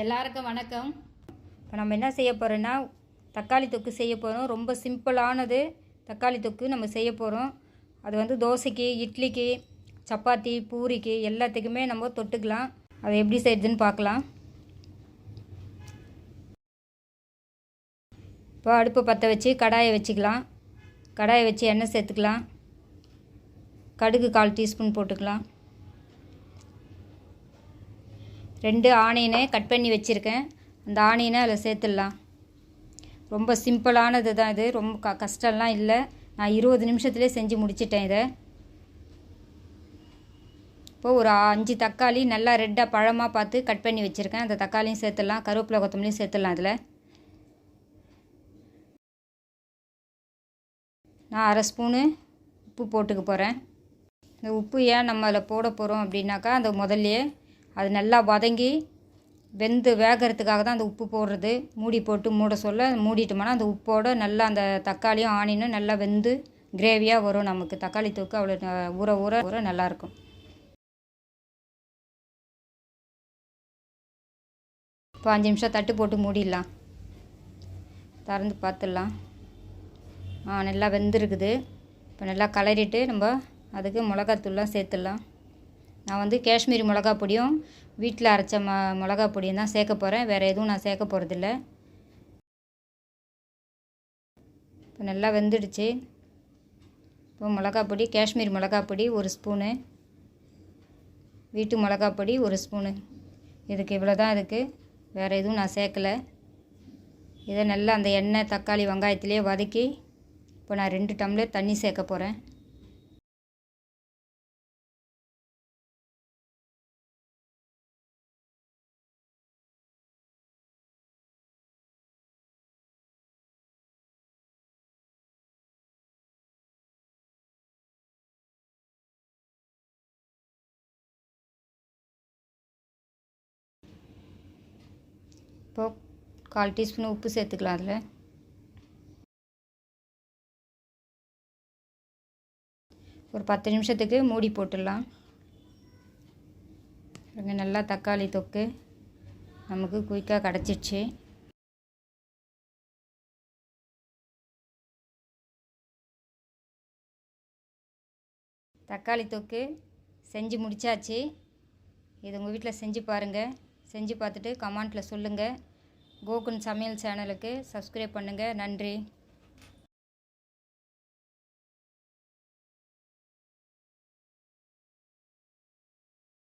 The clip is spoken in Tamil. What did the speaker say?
எல்லாருக்கும் வணக்கம். இப்போ நம்ம என்ன செய்ய போகிறோன்னா தக்காளி தொக்கு செய்ய போகிறோம். ரொம்ப சிம்பிளானது தக்காளி தொக்கு நம்ம செய்ய போகிறோம். அது வந்து தோசைக்கு, இட்லிக்கு, சப்பாத்தி, பூரிக்கு எல்லாத்துக்குமே நம்ம தொட்டுக்கலாம். அதை எப்படி செய்யுதுன்னு பார்க்கலாம். இப்போ அடுப்பை பற்ற வச்சு கடாயை வச்சுக்கலாம். கடாயை வச்சு எண்ணெய் சேர்த்துக்கலாம். கடுகு 1/4 டீஸ்பூன் போட்டுக்கலாம். 2 ஆனியனை கட் பண்ணி வச்சுருக்கேன். அந்த ஆனியனை அதில் சேர்த்துடலாம். ரொம்ப சிம்பிளானது தான் இது, ரொம்ப கஷ்டம்லாம் இல்லை. நான் 20 நிமிஷத்துலேயே செஞ்சு முடிச்சிட்டேன் இதை. இப்போது ஒரு 5 தக்காளி நல்லா ரெட்டாக பழமாக பார்த்து கட் பண்ணி வச்சுருக்கேன். அந்த தக்காளியும் சேர்த்துடலாம். கருவேப்பிலை கொத்தமல்லியும் சேர்த்துடலாம். அதில் நான் 1/2 ஸ்பூனு உப்பு போட்டுக்க போகிறேன். இந்த உப்பு ஏன் நம்ம அதில் போட போகிறோம் அப்படின்னாக்கா, அந்த முதல்லையே அது நல்லா வதங்கி வெந்து வேகிறதுக்காக தான் அந்த உப்பு போடுறது. மூடி போட்டு மூட சொல்ல மூடிட்டோம்னா அந்த உப்போடு நல்லா அந்த தக்காளியும் ஆனியனும் நல்லா வெந்து கிரேவியாக வரும். நமக்கு தக்காளி தொக்கு அவ்வளோ ஊற ஊற ஊற நல்லாயிருக்கும். இப்போ 5 நிமிஷம் தட்டு போட்டு மூடிடலாம். திறந்து பார்த்துடலாம். நல்லா வெந்துருக்குது. இப்போ நல்லா கலரிட்டு நம்ம அதுக்கு மிளகாத்தூள்லாம் சேர்த்துடலாம். நான் வந்து காஷ்மீரி மிளகா பொடியும் வீட்டில் அரைச்ச மிளகா பொடியும் தான் சேர்க்க போகிறேன். வேறு எதுவும் நான் சேர்க்க போகிறதில்ல. இப்போ நல்லா வெந்துடுச்சு. இப்போ மிளகா பொடி, காஷ்மீரி மிளகா பொடி 1 ஸ்பூனு, வீட்டு மிளகா பொடி 1 ஸ்பூனு. இதுக்கு இவ்வளோ தான் இருக்குது. வேறு எதுவும் நான் சேர்க்கலை. இதை நல்லா அந்த எண்ணெய், தக்காளி, வெங்காயத்திலே வதக்கி இப்போ நான் 2 டம்ளர் தண்ணி சேர்க்க போகிறேன். இப்போது 1/4 டீஸ்பூன் உப்பு சேர்த்துக்கலாம். அதில் ஒரு 10 நிமிஷத்துக்கு மூடி போட்டுடலாம். நல்லா தக்காளி தொக்கு நமக்கு குயிக்காக கிடச்சிடுச்சு. தக்காளி தொக்கு செஞ்சு முடித்தாச்சு. இது உங்கள் வீட்டில் செஞ்சு பாருங்கள். செஞ்சு பார்த்துட்டு கமெண்ட்டில் சொல்லுங்கள். கோகுன் சமையல் சேனலுக்கு சப்ஸ்கிரைப் பண்ணுங்கள். நன்றி.